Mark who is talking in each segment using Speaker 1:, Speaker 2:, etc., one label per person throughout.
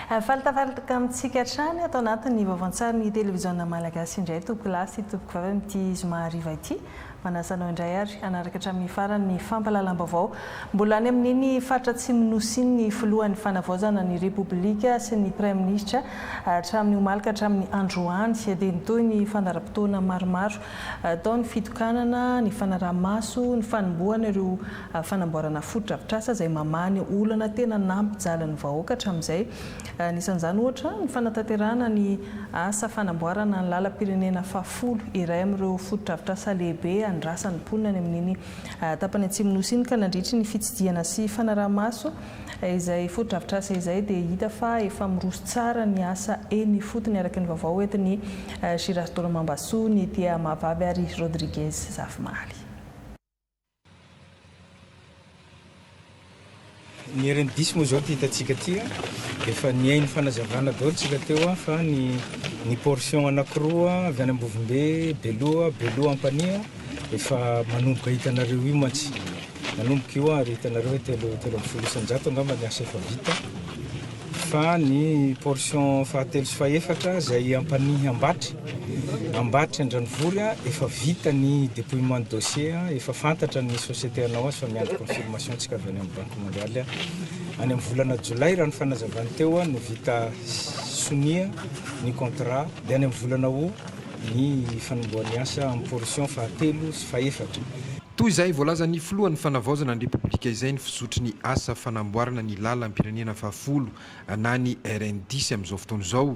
Speaker 1: Falitavalaka amintsika hatrany atao anatin'ny vaovan-tsary ny televiziona malagasy indray tompoko lahy sy tompoko vavy amin'ity zoma hariva ity manasanao indray ary anaraka hatramin'ny farany ny fampahalalam-baovao mbola any amin'iny faritra tsy minosy iny ny filohan'ny fanavaozana ny repoblika sy ny prime ministra hatramin'ny omalika hatramin'ny androany dia nitoy ny fandaram-potoana maromaro atao ny fitokanana ny fanaraha-maso ny fanombohana ireo fanamboarana foto-drafitrasa izay mamany olana tena nampijalan'ny vahoaka hatramin'izay nisan'izany ohatra ny fanatanterahana ny asa fanamboarana ny lalam-pirenena fahafolo iray amin'ireo foto-drafitrasa lehibe andrasan'ny mponina any amin'iny tapany atsimo nosy iny ka nandritry ny fitsidihana sy fanaraha-maso izay foto-drafitrasa izay dia hita fa efa miroso tsara ny asa eny fotony araka ny vaovao entiny Girasdora Mambasoa ny tia Mahavavy ary Rodriguez Zafimaly.
Speaker 2: Ny RN10 moa zao hitantsika ty efa niainy fanazavana daholo tsika teo fa ny portion anankiroa avy any Ambovombe, Beloa Ampania efa manomboka hitanareo io mantsy manomboka io ary hitanareo hoe telo amby folo isanjato angamba ny asa efa vita fa ny portion fahatelo sy fahaefatra izay Ampania Ambatry Andranovory efa vita ny dépouillement de dossier efa fantatra ny société anao azy fa miandry confirmation tsika avy any amin'ny banque mondiale any amin'ny volana Jolay raha ny fanazavany teo no vita sonia ny contrat dia any amin'ny volana Août ny fanombohan'ny asa amin'ny portion fahatelo sy fahaefatra.
Speaker 3: Toy izay voalaza ny filohan'ny fanavaozana ny repoblika izay ny fisotry ny asa fanamboarana ny lalam-pirenena fahafolo na ny RN10 amin'izao fotoana izao.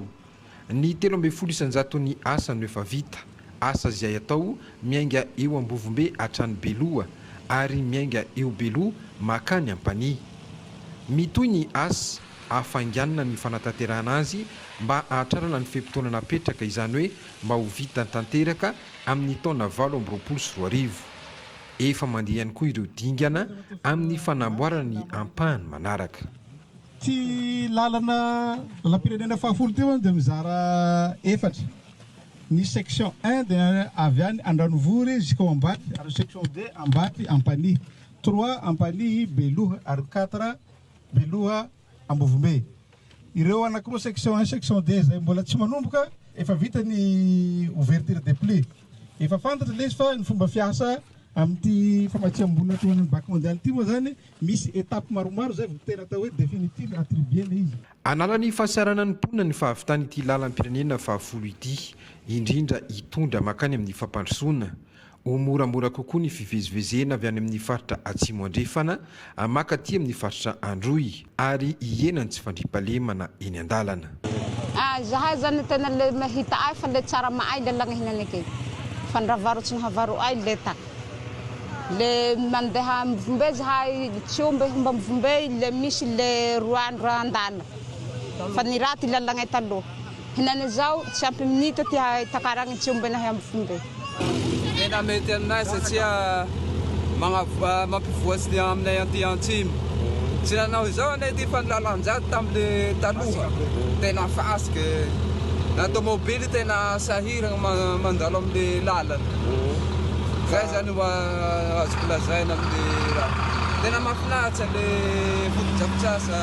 Speaker 3: Ny 13 isanjato ny asa no efa vita. Asa izay atao miainga eo Ambovombe hatrany Beloa ary miainga eo Beloa makany Ampania. Mitoy ny asa afanganana ny fanatanterahana azy mba ahatrarana ny feim-potoana napetraka izany hoe mba ho vita tanteraka amin'ny taona 2024. Efa mandeha ihany koa ireo dingana amin'ny fanamboarana ny ampahany manaraka.
Speaker 4: Ty lalana lalam-pirenena fahafolo teo dia mizara efatra. Ny section 1 dia avy any Andranovory jusqu'au Ambatry ary section 2 Ambatry Ampania, 3 Ampania Beloa ary 4 Beloa Ambovombe. Ireo anankiroa section 1 section 2 izay mbola tsy manomboka efa vita ny ouverture des plis. Efa fantatra lesy fa ny fomba fiasa amin'ny famatsiam-bolona toa ny banque mondiale ty moa zany misy étape maromaro zay vao tena atao hoe définitive attribué izy.
Speaker 3: Anala ny fahasarana ny mponina ny fahavitany ity lalam-pirenena fahafolo ity indrindra hitondra makany amin'ny fampandrosoana. Ho moramora kokoa ny fivezivezena avy any amin'ny faritra Atsimo Andrefana makaty amin'ny faritra Androy ary hienany tsy fandriampahalemana eny an-dalana.
Speaker 5: Zahay zany tena le mahita ay fa le tsara maay le lang hinanake. Fandravaro tsy nahavaro ay leta. Le mandeha Mvombe zahay tsiombe homba Mvombe le misy le roandro andala. Fa ny raty lalagna taloha. Hinany zao tsy ampy minitra ty takaragny tsiombe nahay Mvombe.
Speaker 6: Tena mety aminay satria mampivoatsy ny aminay anty Antsimo. Tsy nanao izao anay ty fanlalanjato tamin'le taloha. Tena fasika. Na tomobily tena sahirana mandalo amin'ny lalana. Zay zany azoko lazaina amin'ny raha. Tena mahafinaritra le foto-drafitrasa.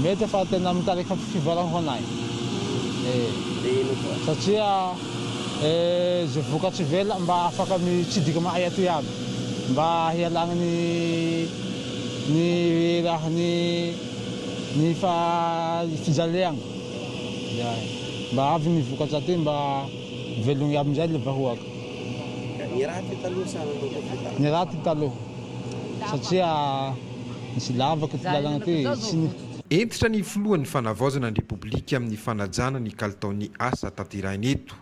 Speaker 7: Mety fa tena mitarika fivarana ho anay. Satria ze vokatsy vela mba afaka mitsidika mahay ato iaby mba hialagna ny raha ny fijaliagna mba avy ny vokatsy aty mba velogny aby amizay le vahoaka. Ny raha ty taloha satria nisy lavaka ty lalagna ty tsy
Speaker 3: entitra ny filohan'ny fanavaozana ny repoblika amin'ny fanajana ny kalitaon'ny asa tanterahiny eto.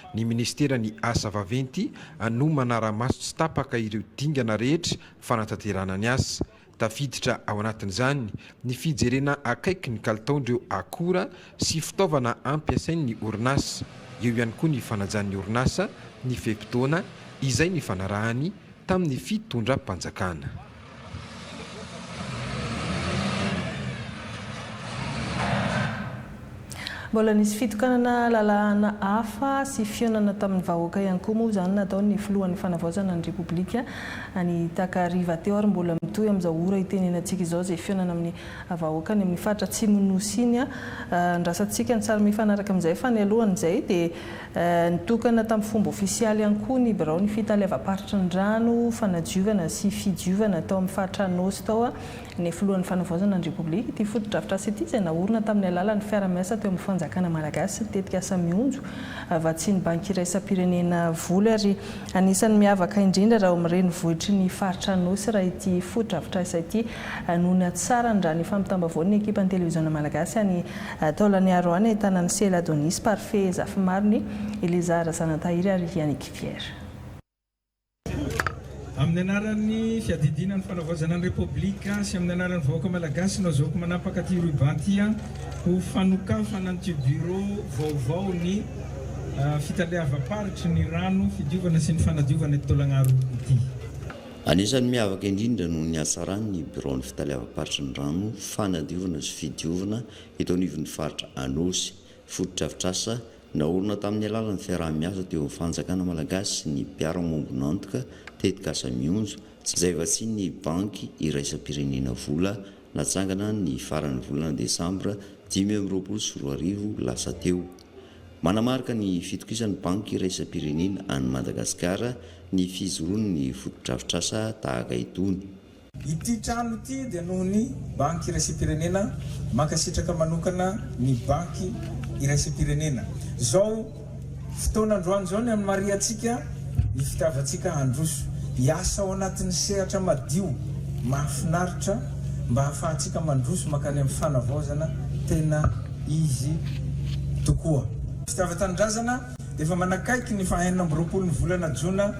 Speaker 3: Ny ministera ny asa vaventy no manara-maso tsy tapaka ireo dingana rehetra fanatanterahana ny asa. Tafiditra ao anatin'izany ny fijerena akaiky ny kalitaon'ireo akora sy fitaovana ampiasain'ny orinasa. Eo ihany koa ny fanajan'ny orinasa ny feim-potoana izay ny fanarahany tamin'ny fitondram-panjakana.
Speaker 1: mbola nisy fitokanana lalàna hafa sy fionana tamin'ny vahoaka ihany koa moa zany nataony filohan'ny fanavaozana ny Repoblika any takariva teo ary mbola mitohy amin'izao ora itenenantsika izao izay fionana amin'ny vahoaka ny amin'ny faritra Atsimo Nosy iny ndrasantsika ny tsara mifanaraka amin'izay fa ny alohan'izay dia nitokana tamin'ny fomba ofisialy ihany koa ny birao ny fitalevam-paritry ny rano fanadiovana sy fidiovana tao amin'ny faritra Nosy tao ny filohan'ny fanavaozana ny Repoblika ity foto-drafitrasa ity izay naorina tamin'ny alalan'ny fiara-miasa teo amin'ny fanjakana malagasy tetika asa mionjo vatsiny banky iraisam-pirenena voly ary anisan'ny miavaka indrindra raha amin'ireny vohitry ny faritra Nosy raha ity foto-drafitrasa ity nohony tsara ny rany famitambavao ny ekipan'ny televiziona malagasy any taolany aro any ahitana ny Sela Adonis Parfait Zafimariny Elizara Zanatahiry ary Yannick Pierre.
Speaker 2: Amin'ny anaran'ny fiadidinan'ny fanavaozana ny Repoblika sy amin'ny anaran'ny vahoaka malagasy no azoako manapaka ty ruban-ty ho fanokafana ny bureau vaovao ny fitalevam-paritry ny rano fidiovana sy ny fanadiovana eto Taolagnaro ity.
Speaker 8: Anisan'ny miavaka indrindra noho ny hatsarany birao ny fitalevam-paritry ny rano fanadiovana sy fidiovana eto anivon'ny faritra Anosy foto-drafitrasa naorina tamin'ny alalan'ny fiaraha-miasa teo amin'ny fanjakana malagasy sy ny mpiara-mombonantoka tetika asa mionjo izay vatsiny ny banky iraisam-pirenena vola natsangana ny faran'ny volana desambra 2024 lasa teo. Manamarika ny fitokisan'ny banky iraisam-pirenena any Madagasikara ny fizoroan'ny foto-drafitrasa tahaka itony.
Speaker 2: Ity trano ity dia noho ny banky iraisam-pirenena mankasitraka manokana ny banky iraisam-pirenena. Zao fotoana androany zao ny amin'ny mariatsika ny fitiavantsika handroso hiasa ao anatin'ny sehatra madio mahafinaritra mba hahafahantsika mandroso makany amin'ny fanavaozana tena izy tokoa. Fitiavan-tanindrazana dia efa manakaiky ny fahaenina amby roapolo ny volana Jona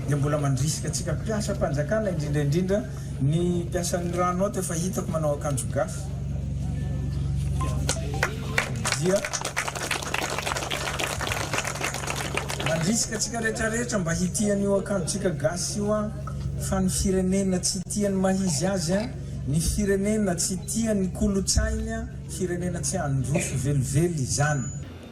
Speaker 2: dia mbola mandrisika antsika mpiasa mpanjakana indrindra ny mpiasan'ny rano ato efa hitako manao akanjo gasy dia mandrisika antsika rehetrarehetra mba hitian'io akanjotsika gasy io fa ny firenena tsy tiany mahizy azy ny firenena tsy tiany kolotsainy firenena tsy handroso velively izany.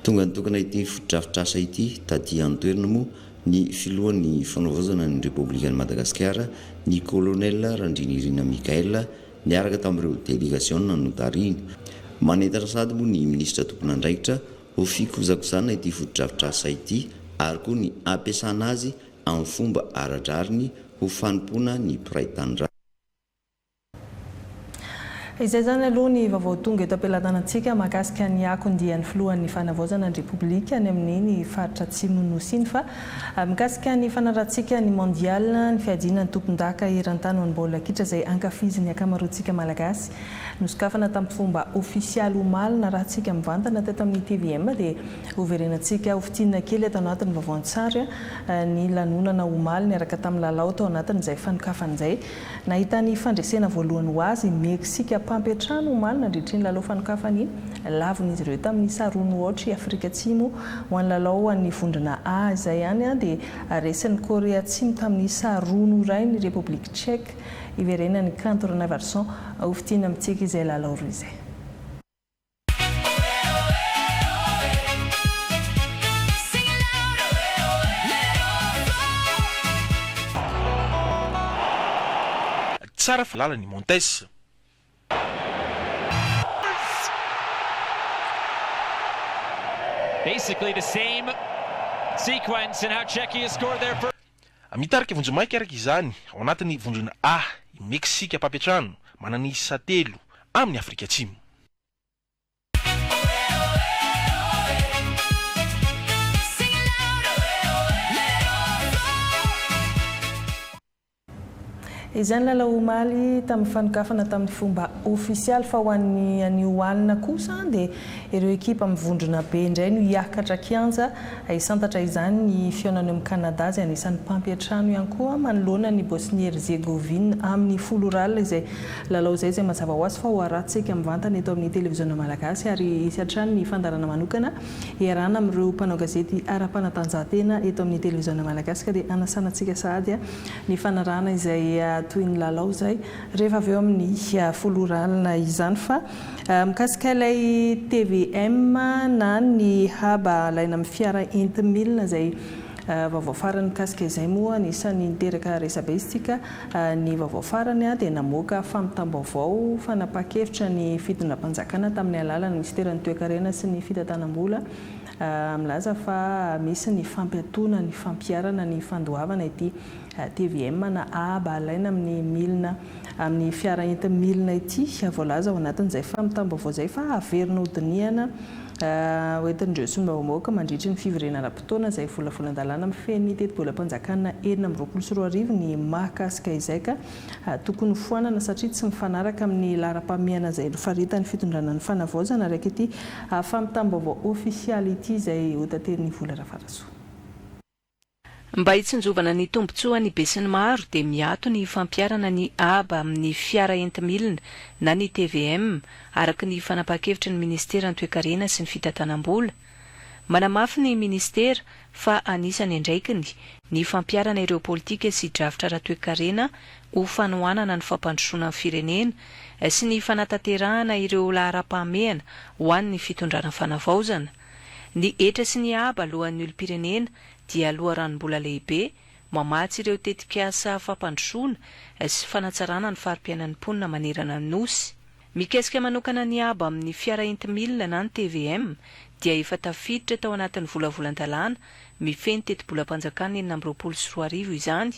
Speaker 8: Tonga nitokana ity foto-drafitrasa ity taty antoerana moa ny filohan'ny fanavaozana ny Repoblikan'i Madagasikara ny kolonel Randrinirina Mikaela niaraka tamin'ireo délégation notariny. Manentana sady moa ny ministra tompon'andraikitra ho fikozakozana ity foto-drafitrasa ity ary koa ny ampiasana azy amin'ny fomba aradrariny ho fanompoana ny mpiray tany.
Speaker 1: Izay zany aloha ny vaovao tonga eto am-pelatanantsika mahakasika ny akondian'ny filohan'ny fanavaozana ny Repoblika any amin'ny faritra Atsimo Nosy iny fa mikasika ny fanarahantsika ny mondial ny fiadinan'ny tompon-daka eran-tany ho an'ny baolina kitra izay ankafizin'ny akamaroantsika malagasy nosokafana tamin'ny fomba ofisialy omaly na rahantsika mivantana teto amin'ny TVM dia overenantsika ofitinina kely ato anatin'ny vaovao-tsary ny lanonana omaly niaraka tamin'ny lalao tao anatin'izay fanokafan'izay nahita ny fandresena voalohany ho azy Meksika pampetrano omaly nandritriny lalao fanokafana iny lavon'izy ireo tamin'ny sarono ohatry Afrika Atsimo ho an'ny lalao an'ny vondrona A izay ihany dia resan'ny Korea Atsimo tamin'ny sarono iray ny Repoblika Tchèque iverenan'ny kanto Ranavarson ofitina amintsika izay lalao roa izay.
Speaker 9: Tsara falalany Montes.
Speaker 10: Basically the same sequence and how Czechia scored their first.
Speaker 9: Mitarika vonjomaiky araka izany ao anatin'ny vondrona A i Meksika pampetrano manana isa 3 amin'ny Afrika Atsimo.
Speaker 1: Izany lalao omaly tamin'ny fanokafana tamin'ny fomba ofisialy fa ho an'ny aniohanina kosa dia ireo ekipa mivondrona be indray no hiakatra kianja hisantatra izany ny fionany amin'ny Canada izay anisan'ny mpampiatrano ihany koa manoloana ny Bosnie-Herzégovine amin'ny 10-0 izay lalao izay izay mazava ho azy fa ho arahantsika mivantana eto amin'ny televiziona malagasy ary isy hatrany ny fandarana manokana iarahana amin'ireo mpanao gazety ara-panatanjahantena eto amin'ny televiziona malagasy ka dia anasanantsika sahady ny fanarahana izay toy ny lalao zay rehefa avy eo amin'ny foloralina izany fa mikasika ilay TVM na ny haba alaina amin'ny fiara entimilina zay vaovao farany mikasika izay moa anisan'ny niteraka resabeistika ny vaovao farany dia namoaka fampitam-baovao fanapa-kevitra ny fitondram-panjakana tamin'ny alalan'ny ministeran'ny toe-karena sy ny fitantanam-bola milaza fa misy ny fampiatoana ny fampiarana ny fandoavana ity TVM na aba alaina amin'ny milina amin'ny fiara entimilina ity voalaza ao anatin'izay fampitam-baovao zay fa averina hodiniana hoentin'ireo solombavam-bahoaka mandritra ny fiverenana-potoana izay volavolan-dalàna mifehy teti-bolam-panjakana 2024 ny mahakasika izay ka tokony foanana satria tsy mifanaraka amin'ny laharam-pahamehana izay faritan'ny fitondrana ny fanavaozana araka ity fampitam-baovao ofisialy ity izay hotaterin'ny Vola Rafarasoa.
Speaker 11: Mba hitsinjovana ny tombontsoa ny be sy ny maro dia miato ny fampiarana ny aba amin'ny fiara entimilina na ny TVM araka ny fanapa-kevitry ny ministeran'ny toe-karena sy ny fitantanam-bola. Manamafy ny ministera fa anisany andraikiny ny fampiarana ireo politika sy drafitra ara-toe-karena ho fanohanana ny fampandrosoana firenena sy ny fanatanterahana ireo laharam-pahamehana ho an'ny fitondrana fanavaozana. Ny etra sy ny aba alohan'ny olom-pirenena dia loharanom-bola lehibe mamatsy ireo tetikasa fampandrosoana sy fanatsarana ny farim-piainan'ny mponina manerana ny nosy. Mikasika manokana ny aba amin'ny fiara entimilina na ny TVM dia efa tafiditra tao anatin'ny volavolan-dalàna mifehy teti-bolam-panjakana 2024 izany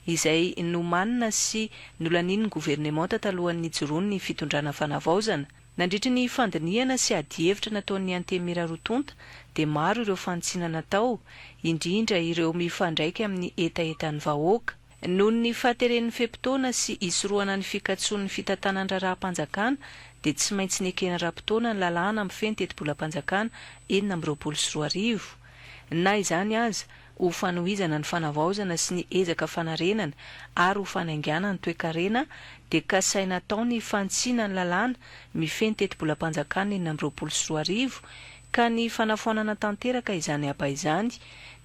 Speaker 11: izay nomanina sy nolanin'ny gouvernement talohan'ny joroany ny fitondrana fanavaozana. Nandritra ny fandiniana sy adihevitra nataon'ny Antemira Rotonta dia maro ireo fanitsinana tao, indrindra ireo mifandraika amin'ny etaetan'ny vahoaka. Noho ny fahateren'ny fepitoana sy isorohana ny fikatsoan'ny fitantanan-draharaha-panjakana dia tsy maintsy nekena rapitoana ny lalàna mifehy teti-bolam-panjakana 2024. Na izany aza ho fanohizana ny fanavaozana sy ny ezaka fanarenana ary ho fanaingana ny toe-karena dia kasaina tao ny fantsina ny lalàna mifehy teti-bolam-panjakana 2024 ka ny fanafoanana tanteraka izany aba izany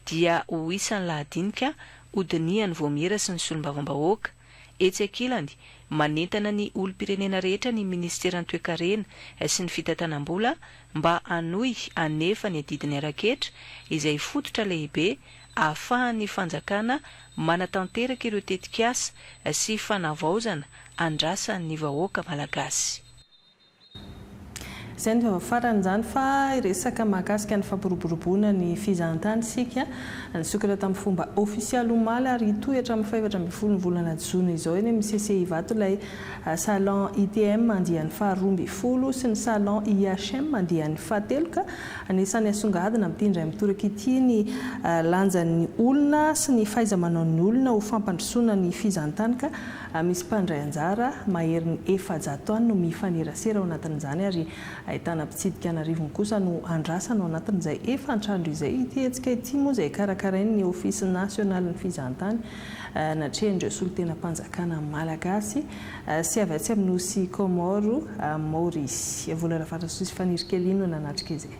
Speaker 11: dia ho isan'ny lahadinika hodinian'ny voamera sy ny solombavam-bahoaka. Etsy ankilany manentana ny olom-pirenena rehetra ny ministeran'ny toe-karena sy ny fitantanam-bola mba hanohy anefa ny adidiny araketra izay fototra lehibe ahafahan'ny fanjakana manatanteraka ireo tetikasa sy fanavaozana andrasan'ny vahoaka malagasy.
Speaker 1: Izay ny farany izany fa resaka mahakasika ny fampiroboroboana ny fizahantany sika nisokatra tamin'ny fomba ofisialy omaly ary tohatra amin'ny 4 ny volana Jona izao eny misesy vato ilay salon ITM mandihan'ny 12 sy ny salon IHM mandihan'ny 7 ka anisan'ny asongadina amin'ity indray mitoraka ity ny lanjan'ny olona sy ny fahaiza-manaon'ny olona ho fampandrosoana ny fizahantany ka misy mpandray anjara maherin'ny 400 no mifanerasera ao anatin'izany ary ahitana mpitsidika anarivony kosa no andrasana ao anatin'izay efa-antrandro izay ity hetsika ity moa izay karakarainy ny ofisy nasionaly ny fizahantany natrehandreo solon-tena-mpanjakana malagasy sy avy atsy amin'ny nosy Komoro Maurice. Vola Rafarasoa fanirikelino nanatrika izay.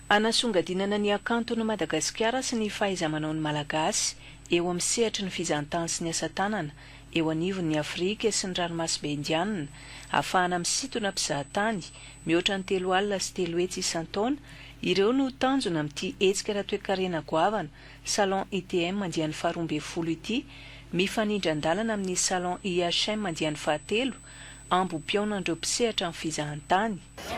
Speaker 11: Anasongadinana ny akantony Madagasikara sy ny fahaiza-manaon'ny malagasy eo amin'ny sehatry ny fizahantany sy ny asa-tanana eo anivon'ny Afrika sy ny ranomasimbe Indianina ahafahana misintona mpizahatany mihoatra ny 3 alina sy 3 hetsy isan-taona ireo no tanjona amin'ity hetsika ara-toe-karena goavana salon ITM mandihan'ny 12 ity mifanindra andalana amin'ny salon IHM mandihan'ny 7 ambom-piaonan'ireo mpisehatra amin'ny fizahantany.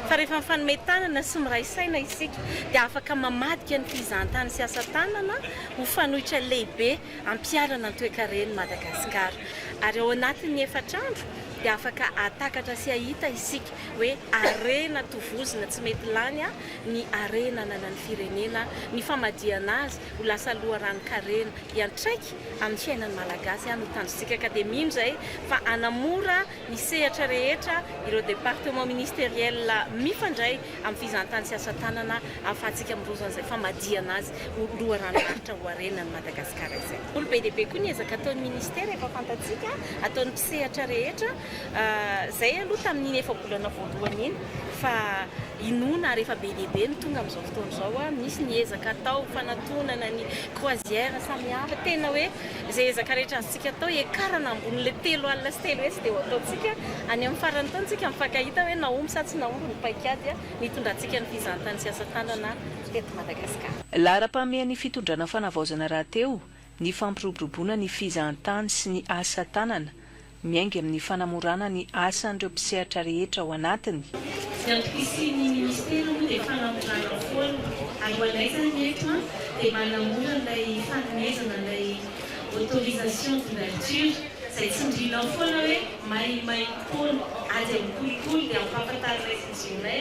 Speaker 12: Fa rehefa mifanometanana sy miray saina isika dia afaka mamadika ny fizahantany sy asa-tanana ho fanohitra lehibe ampiarana ny toe-karena Madagasikara. Ary ao anatin'ny efatrandro dia afaka atakatra sy ahita isika hoe arena tovozina tsy mety lany ny arena nanan'ny firenena ny famadihana azy ho lasa loharanon-karena iantraiky amin'ny fiainan'ny malagasy no tanjonsika ka dia mino zay fa anamora ny sehatra rehetra ireo département ministériel mifandray amin'ny fizahantany sy asa-tanana ahafahantsika mirozan'izay famadihana azy ho loharanon-karitra ho arenan'ny Madagasikara izay. Olo be dia be koa ny ezaka ataon'ny ministera efa fantatsika ataon'ny mpisehatra rehetra zay aloha tamin'iny efa bolana voalohany iny fa inona rehefa be lehibe ny tonga amin'izao fotoana izao a misy ny ezaka atao fanatonana ny croisière samihafa tena hoe zay ezaka rehetra azontsika atao ekarana ambonin'le 3 alina sy 3 hetsy dia ho ataontsika any amin'ny farany taontsika mifankahita hoe naomby sa tsy naomby ny paikady a mitondrantsika ny fizahantany sy asa tanana teto Madagasikara.
Speaker 11: Lara-pamehan'ny fitondrana fanavaozana rahateo ny fampiroboroboana ny fizahantany sy ny asa tanana miainga amin'ny fanamorana ny asan'ireo mpisehatra rehetra ao anatiny.
Speaker 12: Ny ampisin'ny ministera moa dia fanamorana foana ary hoanay zany eto dia manamora ilay fanomezana ilay autorisation d'ouverture izay tsindriana foana hoe may foana azy amin'ny kolikoly dia ampahafantarinay sinjonay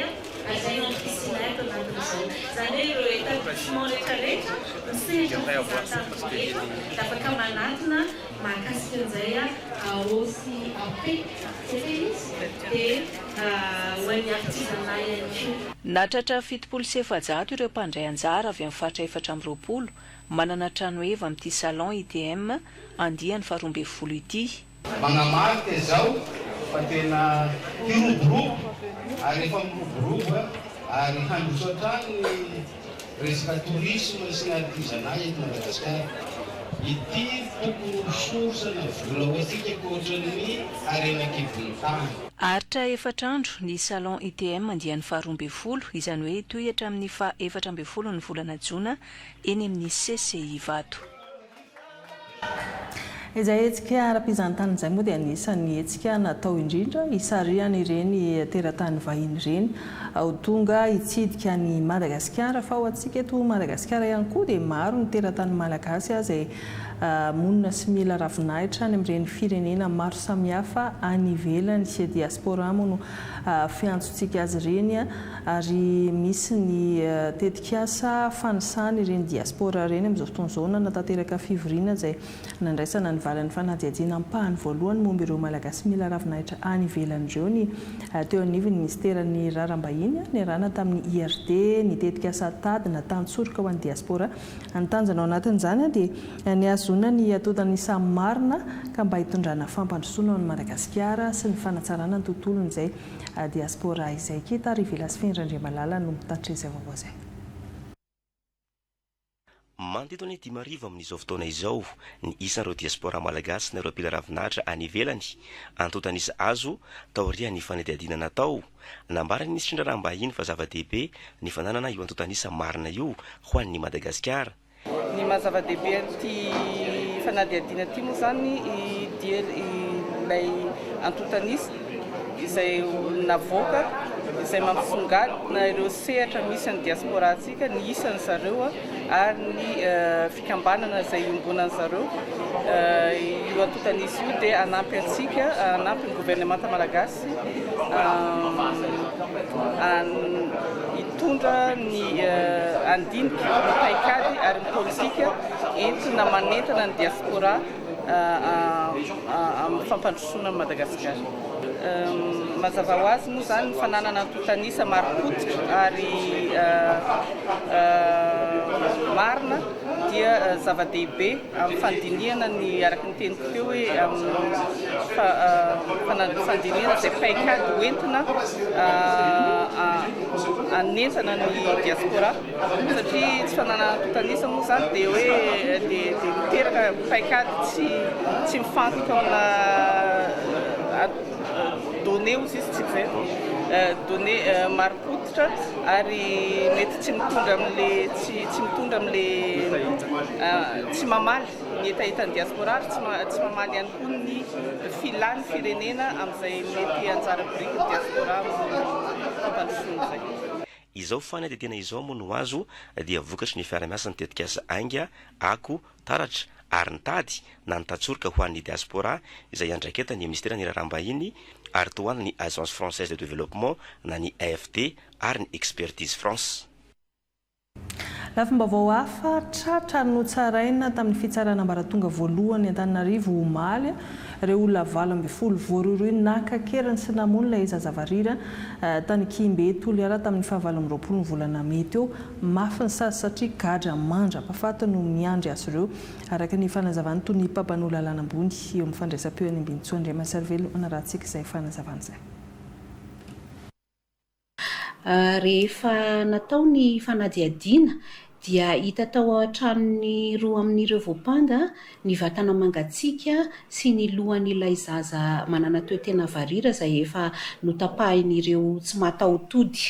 Speaker 12: ary zay ampisinay ato anatin'izao. Zany hoe ireo établissement rehetrarehetra misehatra fizahantany eto dia afaka manatona mahakasika an'izay aosy ape dia hoan'ny artisanat ihany koa.
Speaker 11: Natratra 700 ireo mpandray anjara avy amin'ny faritra 420 manana trano eva amin'ity salon ITM andiany faharoa ambin'ny folo ity.
Speaker 13: Manamarika izao fa tena hiroborobo ary efa miroborobo ary handrosoatrany ny resaka tourisme sy ny artisanat eto Madagasikara. Ity tokony sorsana vola hoantsika koatran'ny arenan-kibonitany.
Speaker 11: Aritra efatrandro ny salon ITM andiany faharoa ambin'ny folo izany hoe tohatra amin'ny faha 4 ambin'ny folo ny volana Jona eny amin'ny CCI Vato.
Speaker 1: Izay etsika ara-pizahantany izay moa dia anisan'ny etsika natao indrindra hisarihana ireny teratany vahiny ireny ao tonga hitsidika ny Madagasikara fa ho antsika eto Madagasikara ihany koa dia maro ny teratany malagasy izay monina sy mila ravinahitra any amin'ireny firenena maro samihafa any ivelany sy diaspora moa no fiantsontsika azy ireny ary misy ny tetikasa fanisany ireny diaspora ireny amin'izao fotoana izao natateraka fivoriana izay nandraisana ny valan'ny fanadihadiana ampahany voalohany momba ireo malagasy mila ravinahitra any ivelany ireo ny teo anivon'ny ministeran'ny raharambahiny niarahana tamin'ny IRD ny tetikasa tady natantsorika ho an'ny diaspora anytanjana ao anatin'izany dia niazona ny atodany samy marina ka mba hitondrana fampandrosoana ao ny Madagasikara sy ny fanatsarana ny tontolon'izay diaspora izay kita ary Vilas Fendrandriamalala no mitatitra izay vaovao izay.
Speaker 14: Mandeto ny 10 arivo amin'izao fotoana izao ny isan'ireo diaspora malagasy na ireo mpila ravinahitra any ivelany antotanisa azo taoria ny fanadihadiana natao nambarany nisy Raharambahiny fa zava-dehibe ny fananana io antotanisa marina io ho an'ny Madagasikara.
Speaker 15: Ny mazava-dehibe an'ity fanadihadiana ity moa zany dia ilay antotanisa izay navoaka izay mampifongadina ireo sehatra misy ny diaspora antsika ny isan'ny zareo ary ny fikambanana izay iombonany zareo. Io antotanisa io dia anampy antsika, anampy ny gouvernemanta malagasy hitondra ny andinika ny paikady ary ny politika entina manentana ny diaspora amin'ny fampandrosoana ny Madagasikara. Mazava ho azy moa zany ny fananana antotanisa maro-potitra ary marina dia zava-dehibe amin'ny fandiniana ny araky ny teniko teo hoe fandiniana izay paikady hoentina anentana ny diaspora satria tsy fananana antotanisa moa zany dia hoe dia miteraka paikady tsy mifantoka amina données ozy izy tsika zay données maro-potitra ary mety tsy mitondra amin'le tsy mitondra amin'le tsy mamaly ny etaetan'ny diaspora ary tsy mamaly ihany koa ny filany firenena amin'izay mety anjara biriky ny diaspora fampandrosoana izay.
Speaker 14: Izao fanadihadiana izao moa no azo dia vokatry ny fiara-miasa ny tetikasa aingana ako taratra ary nitady na nitatsorika ho an'ny diaspora izay andraiketany ministeran'ny Raharambahiny ary toana ny Agence Française de Développement na ny AFD ary ny Expertise France.
Speaker 1: Lafim-baovao hafa tratra no tsaraina tamin'ny fitsarana ambaratonga voalohany Antananarivo omaly ireo olona 20 voaroiroy nakakerany sy namono ilay zazavarira tany Kimbe Toliara tamin'ny 20 volana May teo mafy ny sasy satria gadra mandra mpahafaty no miandry azy ireo araka ny fanazavany toy ny mpapan'olona lanambony eo amin'ny fandraisam-peo any Ambinitsoa Andriamasarivelo anarahantsika izay fanazavany izay.
Speaker 16: Rehefa natao ny fanadiadiana dia hita tao an-tranony roa amin'ireo voapanga ny vatana mangatsiaka sy ny lohan'ilay zaza manana toe-tena varira izay efa notapahin'ireo tsy mataho-tody.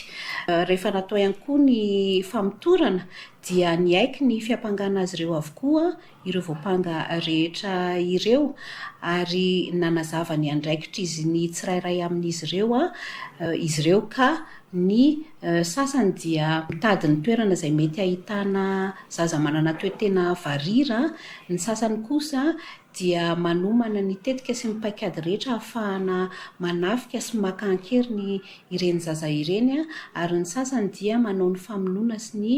Speaker 16: Rehefa natao ihany koa ny famitorana dia niaiky ny fiampangana azy ireo avokoa ireo voapanga rehetra ireo ary nanazava ny andraikitra izy ny tsirairay amin'izy ireo ka ny sasany dia mitady ny toerana izay mety ahitana zaza manana toe-tena varira, ny sasany kosa dia manomana ny tetika sy ny paikady rehetra ahafahana manafika sy maka-ankery ny ireny zaza ireny ary ny sasany dia manao ny famonoana sy ny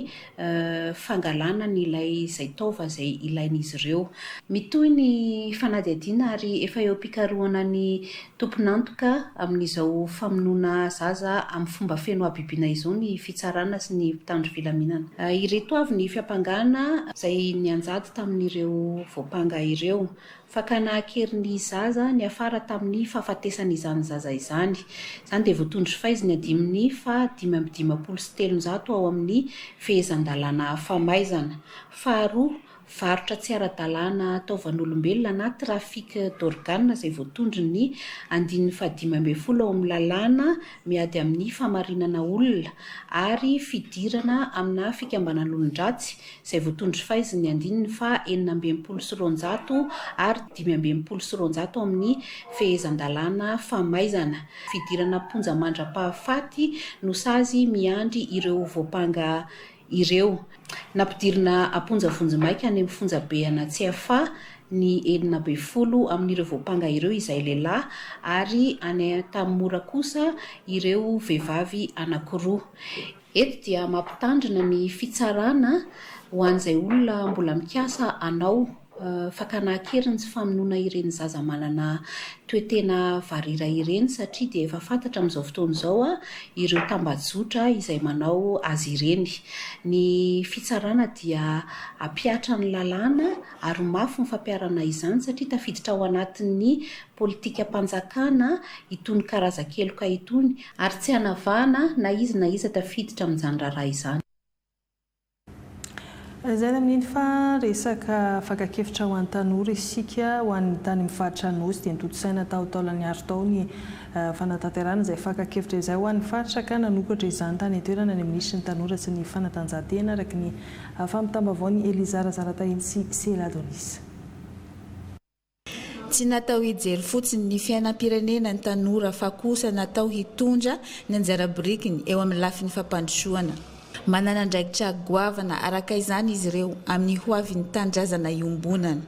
Speaker 16: fangalana n'ilay izay taova izay ilain'izy ireo. Mitohy ny fanadiadiana ary efa eo am-pikarohana ny tompon'antoka amin'izao famonoana zaza amin'ny fomba feno abibiana izao ny fitsarana sy ny mpitandro filaminana. Ireto avy ny fiampangana izay nianjady tamin'ireo voapanga ireo. Fakana ankerin'ny zaza ny afara tamin'ny fahafatesana izany zaza izany. Izany dia voatondro fahaizany adiminy fa 5,700 ao amin'ny fehezan-dalàna famaizana. Faharoa, varotra tsy ara-dalàna taovan'olombelona na trafika d'organe izay voatondro ny 520 ao amin'ny lalàna miady amin'ny famarinana olona ary fidirana amina fikambanan'olon-dratsy izay voatondro fahaizany andininy fa 420 ary 520 ao amin'ny fehezan-dalàna famaizana. Fidirana ponja mandra-pahafaty no sazy miandry ireo voapanga ireo. Nampidirina aponja vonjimaika any amin'ny fonjabe Anatsiafa ny 40 amin'ireo voapanga ireo izay lehilahy ary any Tamora kosa ireo vehivavy anankiroa. Eto dia mampitandrina ny fitsarana ho an'izay olona mbola mikasa anao fakana ankerin'ny sy famonoana ireny zaza manana toe-tena varira ireny satria dia efa fantatra amin'izao fotoana izao ireo tambajotra izay manao azy ireny. Ny fitsarana dia ampiatra ny lalàna ary mafy ny fampiarana izany satria tafiditra ao anatin'ny politika mpanjakana itony karaza-keloka itony ary tsy hanavahana na iza tafiditra amin'izany raharaha izany.
Speaker 1: Izay amin'iny fa resaka fakakefitra ho an'ny tanora isika ho an'ny tany mifaritra Anosy dia nitotosaina taolany aro tao ny fanatanterahana izay fakakefitra izay ho an'ny faritra ka nanokatra izany tany itoerana ny ministry ny tanora sy ny fanatanjahantena araka ny famitamba-bao ny Elizara Zaratahiny sy Sela Adonis.
Speaker 17: Tsy natao hijery fotsiny ny fiainam-pirenena ny tanora fa kosa natao hitondra ny anjara birikiny eo amin'ny lafin'ny fampandrosoana. Manana andraikitra goavana araka izany izy ireo amin'ny hoavin'ny tandrazana iombonana.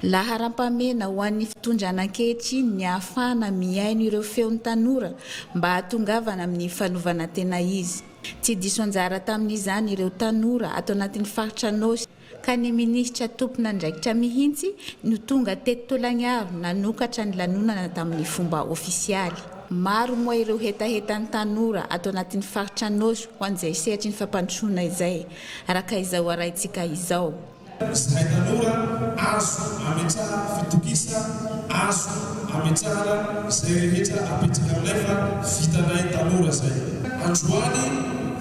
Speaker 17: Laharam-pamena ho an'ny fitondrana ankehitriny ny ahafahana miaino ireo feon'ny tanora mba hatongavana amin'ny fanovana tena izy. Tsy diso anjara tamin'izany ireo tanora atao anatin'ny faritra Anosy ka ny minisitra tompona andraikitra mihintsy no tonga teto Tolagnaro nanokatra ny lanonana tamin'ny fomba ofisialy. Maro moa ireo hetahetan'ny tanora atao anatin'ny faritra Anosy ho an'izay sehatry ny fampandrosoana izay araka izao araintsika izao.
Speaker 18: Zahay tanora azo ametsara fitokisa, azo ametsara izay rehetra apetraka aminay fa vitanay tanora zay. Androany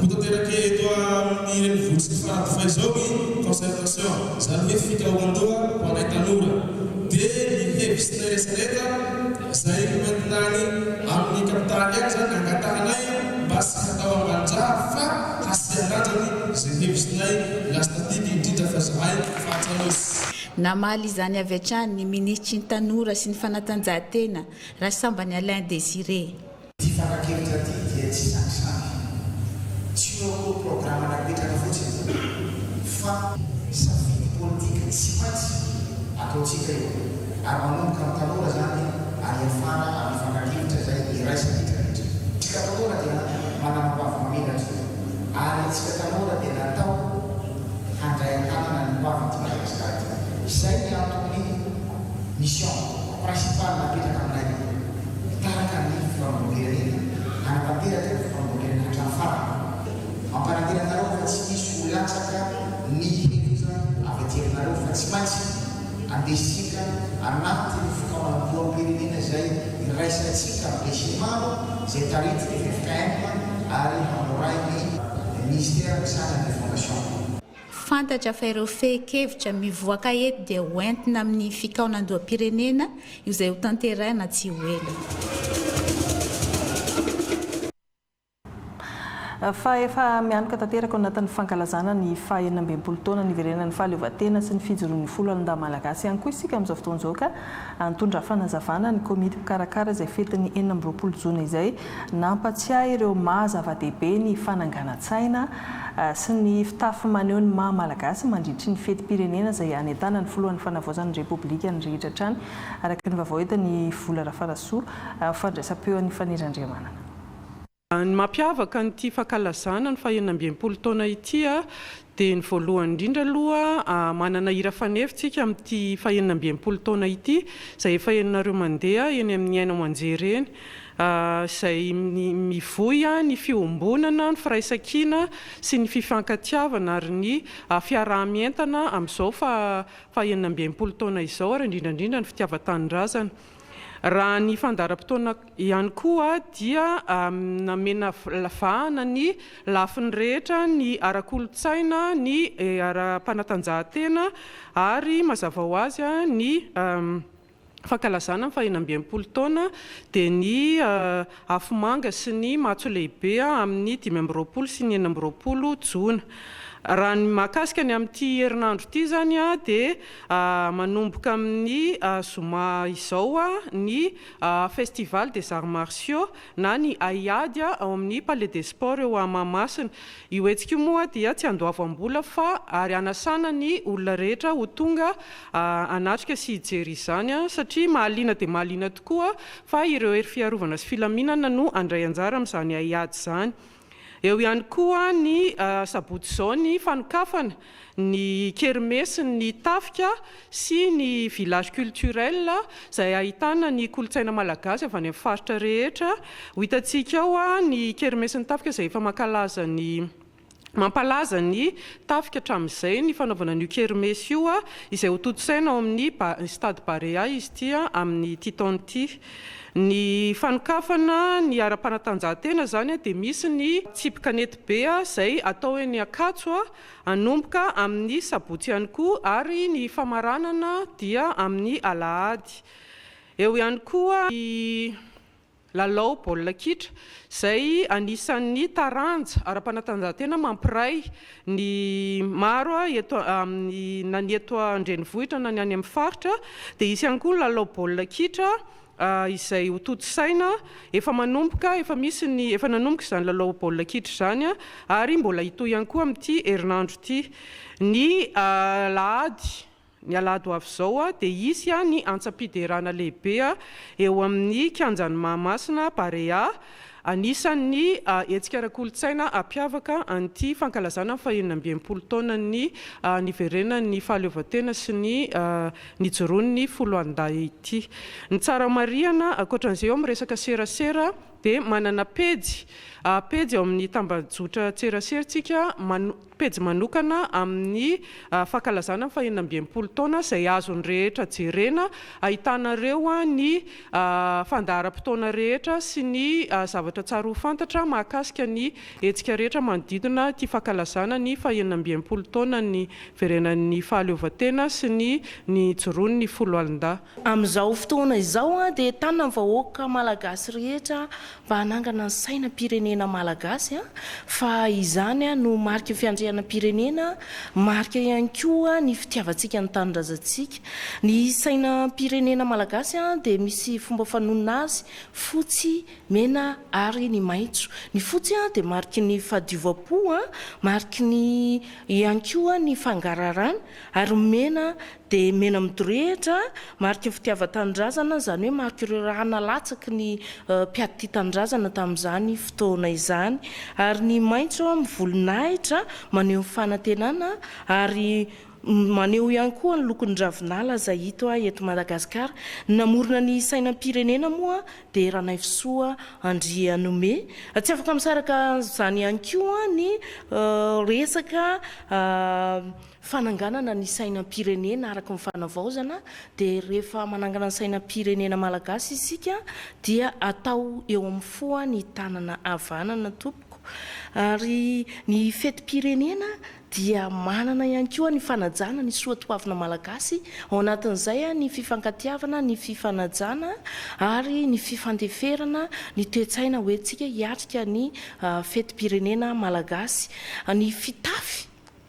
Speaker 18: ho tanteraka eto amin'ny renivohitsy farampifa izao ny concertation izany hoe fikarohan-doha ho anay tanora. Dia ny hevisinay rehetrarehetra izay mentany amin'ny kapitaly any zany angatahanay mba sy hatao ambandraha fa hasiandrajany izay hevisinay lastatiky indrindra fa zahay fahatsanosy.
Speaker 17: Namaly izany avy hatrany ny ministry ny tanora sy ny fanatanjahantena Rasambany Alain Désiré.
Speaker 19: Ty fakakevitra ty dia tsy sakisaky. Tsy eo programa napetraka fotsiny fa safidy politika tsy matsy ataotsika io. Ary manomboka amin'ny tanora zany ary afara amin'ny fakakevitra zay iraisakitrarehetra. Tsika tanora dia manana vavy mamelatra ary tsika tanora dia natao izay ny antony mission principale napetraka aminay mitaraka ny fifamoivoizana anatanteraka ny fifamoivoizana hatrany farany mampananteranareo fa tsy misy olatsaka ny hevitra avy aterinareo fa tsy maintsy andesika anaty fokaoam-pirenena izay iraisantsika am'lesi maro zay tarity ny FFKM ary hamoray ny ministère misana ny fondation.
Speaker 17: Fantatra fa ireo fehi-kevitra mivoaka eto dia hoentina amin'ny fikaonandoam-pirenena io izay ho tanterahina tsy ho ela.
Speaker 1: Fa efa mianoka tanteraka anatin'ny fankalazana ny faha-enambempolo taona niverenan'ny fahaleovantena sy ny fijoroan'ny folo alina malagasy ihany koa isika amin'izao fotoana izao ka antondra fanazavana ny komity mpikarakara izay fetin'ny 24 jona izay nampatsiahy ireo mahazava-dehibe ny fananganan-tsaina sy ny fitafy maneho ny maha malagasy mandritry ny fetim-pirenena izay anetana ny foloan'ny fanavaozan'ny repoblika ny rehetra hatrany araka ny vaovao etany Vola Rafarasoa fandraisam-peo ny fanirandriamanana.
Speaker 20: Ny mampiavaka nyity fankalazana ny faha-enambempolo taona ity dia ny voalohany indrindra aloha manana hira fanefitsika amin'ity faha-enambempolo taona ity izay efa henonareo mandeha eny amin'ny aina aman-jery eny izay mivoy ny fiombonana ny firaisan-kina sy ny fifankatiavana ary ny fiarah-mientana amin'izao faha-enambempolo taona izao ary indrindrandrindra ny fitiavan-tanindrazana. Raha ny fandaharam-potoana ihany koa dia namena vahana ny lafiny rehetra ny ara-kolotsaina ny ara-panatanjahantena ary mazava ho azy ny fankalazana faha-enambempolo taona dia ny afomanga sy ny matso lehibe amin'ny 20 sy ny 20 jona. Raha ny mahakasika ny amin'ity herinandro ity zany dia manomboka amin'ny zoma izao ny festival des arts martiaux na ny aiady ao amin'ny Palais des Sports eo Mahamasina. Io hetsika moa dia tsy andoavam-bola fa ary anasana ny olona rehetra ho tonga anatrika sy hijery izany satria mahaliana dia mahaliana tokoa fa ireo hery fiarovana sy filaminana no andray anjara amin'izany aiady izany. Eo ihany koa ny sabotsy izao ny fanokafana ny kermesy ny tafika sy ny village culturel izay ahitana ny kolotsaina malagasy avy any amin'ny faritra rehetra. Ho hitantsika ao ny kermesy ny tafika izay efa mampalaza ny tafika hatramin'izay ny fanaovana ny kermesy io izay ho totosaina ao amin'ny stade Barea izy ity amin'ny ity taona ity. Ny fanokafana ny ara-panatanjahantena zany dia misy ny tsipikanety be izay atao eny Ankatso anomboka amin'ny sabotsy ihany koa ary ny famaranana dia amin'ny alahady. Eo ihany koa ny lalao baolina kitra izay anisan'ny taranja ara-panatanjahantena mampiray ny maro na ny eto an-drenivohitra na ny any amin'ny faritra dia isy ihany koa lalao baolina kitra izay ho totosaina efa nanomboka izany lalao baolina kitra izany ary mbola hitohy ihany koa amin'ity herinandro ity. Ny alahady ho avy izao dia isy ny antsa-piderana lehibe eo amin'ny kianjan'ny Mahamasina Barea. Anisan'ny hetsika ara-kolotsaina ampiavaka an'ity fankalazana faha-enambempolo taona ny niverenan'ny fahaleovantena sy ny nijoroan'ny folo andahy ity. Ny tsara marihana ankoatran'izay eo amin'ny resaka serasera dia manana pejy ao amin'ny tambajotra tseraseratsika pejy manokana amin'ny fankalazana faha-enambempolo taona izay azony rehetra jerena ahitanareo ny fandaharam-potoana rehetra sy ny zavatra tsara ho fantatra mahakasika ny hetsika rehetra manodidina ity fankalazana ny faha-enambempolo taona ny verenan'ny fahaleovantena sy ny nijoroan'ny folo alin-dahy.
Speaker 21: Amin'izao fotoana izao dia tanana vahoaka malagasy rehetra mba hanangana ny sainam-pirenena malagasy fa izany no marika fiandrianam-pirenena, marika ihany koa ny fitiavantsika ny tanindrazantsika. Ny sainam-pirenena malagasy dia misy fomba fanonona azy fotsy, mena ary ny maitso. Ny fotsy dia mariky ny fahadiova-po, mariky ny ihany koa ny fangararana, ary mena dia mena midorehitra marika ny fitiavan-tanindrazana, izany hoe marika ireo raha nalatsaky ny mpiady tanindrazana tamin'izany fotoana izany. Ary ny maitso mivolonahitra maneho ny fanantenana ary maneho ihany koa ny lokony ravinala zay hito eto Madagasikara. Namorona ny sainam-pirenena moa dia Ranaivosoa Andrianome. Tsy afaka misaraka zany ihany koa ny resaka fananganana ny sainam-pirenena araka ny fanavaozana, dia rehefa manangana ny sainam-pirenena malagasy isika dia atao eo amin'ny foa ny tanana havanana tompoko. Ary ny fetim-pirenena dia manana ihany koa ny fanajana ny soatoavina malagasy, ao anatin'izay ny fifankatiavana, ny fifanajana ary ny fifandeferana, ny toe-tsaina hoentsika hiatrika ny fetim-pirenena malagasy. Ny fitafy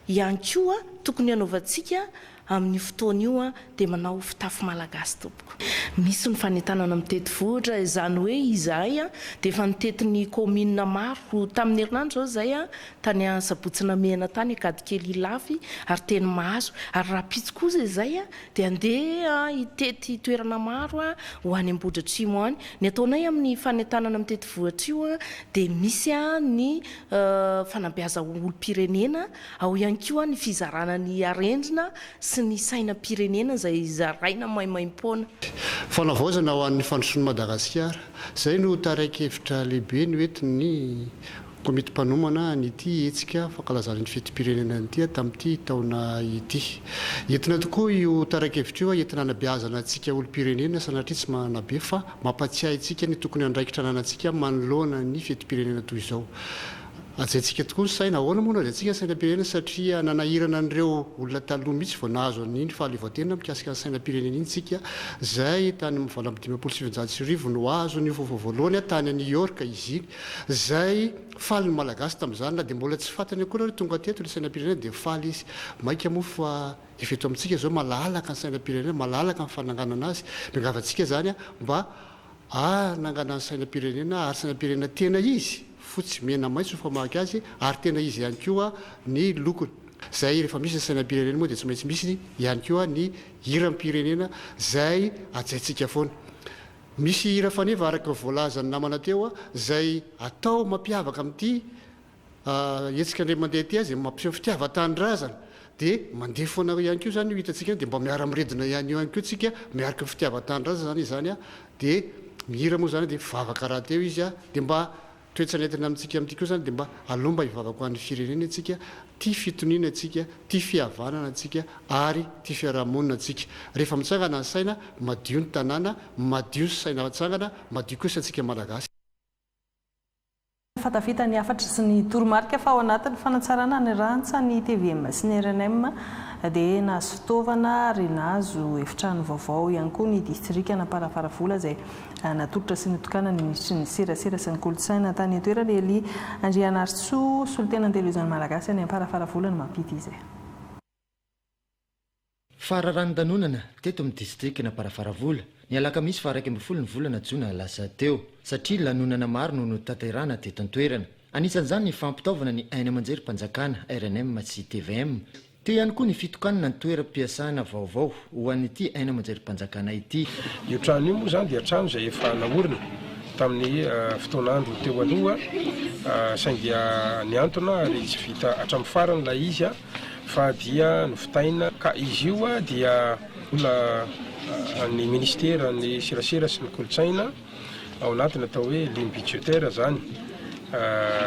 Speaker 21: ihany koa tokony hanaovantsika amin'ny fotoana io dia manao fitafy malagasy tompoko. Misy ny fanentanana amin'ny teti-vohitra, izany hoe izahay dia efa nitety ny komina maro tamin'ny herinandro zao zay tany Sabotsina Mena tany Akadikely Ilafy ary teny Mahazo, ary raha pitsy kosa izay dia andeha hitety toerana maro ho any Ambodhiatrimo any. Ny ataonay amin'ny fanentanana amin'ny teti-vohitra io dia misy ny fanabeaza olom-pirenena, ao ihany koa ny fizarana ny arendrina sy ny sainam-pirenena izay zaraina maimaim-poana.
Speaker 4: Fanavaozana ho an'ny fandrosoan'i Madagasikara, izay no taraiky-hevitra lehibe ny oentin'ny komity mpanomana nyity hetsika fankalazana ny fetim-pirenena ity tamin'ity taona ity. Entina tokoa io taraiky-hevitra io entina hanabeazana antsika olom-pirenena sanatria tsy mahanabe fa mampatsiahy antsika ny tokony andraikitra ananantsika manoloana ny fetim-pirenena toy izao. Ajaintsika tokoa ny saina, ahoana moa no ajaintsika ny sainam-pirenena satria nanahirana an'ireo olona taloha mihitsy vao nahazo an'iny fahaleovan-tena mikasika ny sainam-pirenena iny tsika, zay tany amin'ny valo amby 1970 no azo ny vaovao voalohany tany a New York izy iny, zay faly ny malagasy tamin'izany, na dia mbola tsy fantany akory tonga teto ny sainam-pirenena dia faly izy. Maika moa fa efa eto amintsika zao malalaka ny sainam-pirenena, malalaka ny fananganana azy. Miangavantsika zany mba hanangana ny sainam-pirenena ary sainam-pirenena tena izy, fotsy mena maitso famaky azy, ary tena izy ihany koa ny lokony. Zay rehefa misy ny sainam-pirenena moa dia tsy maintsy misy ihany koa ny hiram-pirenena zay ajaintsika foana. Misy hira faneva araka voalazany namana teo zay atao mampiavaka amin'ity hetsika indray mandeha ty azy mampiseho fitiavan-tanindrazana, dia mandeha foana ihany koa zany io hitantsika dia mba miara miredina ihany io ihany koa tsika miaraka ny fitiavan-tanindrazana zany izany dia mihira moa zany dia vavaka raha teo izy dia mba toetsanentina amintsika amin'ity koa zany dia mba alomba hivavaka ho an'ny firenena antsika, tia fitoniana antsika, tia fihavanana antsika ary tia fiarahamonina antsika. Rehefa mitsangana ny saina, madio ny tanàna, madio ny saina tsangana, madio kosa antsika malagasy.
Speaker 1: Fatafita ny afatra sy ny toromarika fa ao anatin'ny fanatsarana ny rantsa ny TVM sy ny RNM dia nahazo fitaovana ary nahazo efitrano vaovao ihany koa ny distrika na Parafaravola izay natolotra sy nitokana ny ministry ny serasera sy ny kolontsaina tany toerana Eli Andrianartsoa solotenan'ny televiziona malagasy any Parafaravola ny mampity izay.
Speaker 22: Fararano-danonana teto amin'ny distrika na Parafaravola ny alakamisy fa 1 ny volana Jona lasa teo satria lanonana maro no notanterahana teto an-toerana. Anisan'izany ny fampitaovana ny aina amanjery-mpanjakana RNM sy TVM. Teo ihany koa ny fitokanana ny toeram-piasana vaovao ho an'ity aina amanjery-mpanjakana ity.
Speaker 23: Io trano io moa zany dia trano izay efa naorina tamin'ny fotoan'andro teo aloha, saingy ny antony ary tsy vita hatramin'ny farany ilay izy fa dia novitaina ka izy io dia olona ny ministera ny serasera sy ny kolontsaina ao anatiny atao hoe ligne budgétaire zany.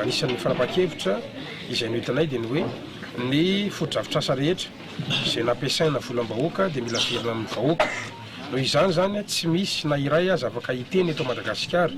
Speaker 23: Anisan'ny fanapahan-kevitra izay no hitanay dia ny hoe ny foto-drafitrasa rehetra izay nampiasaina volam-bahoaka dia mila velona amin'ny vahoaka. Noho izany zany tsy misy na iray aza afaka hiteny eto Madagasikara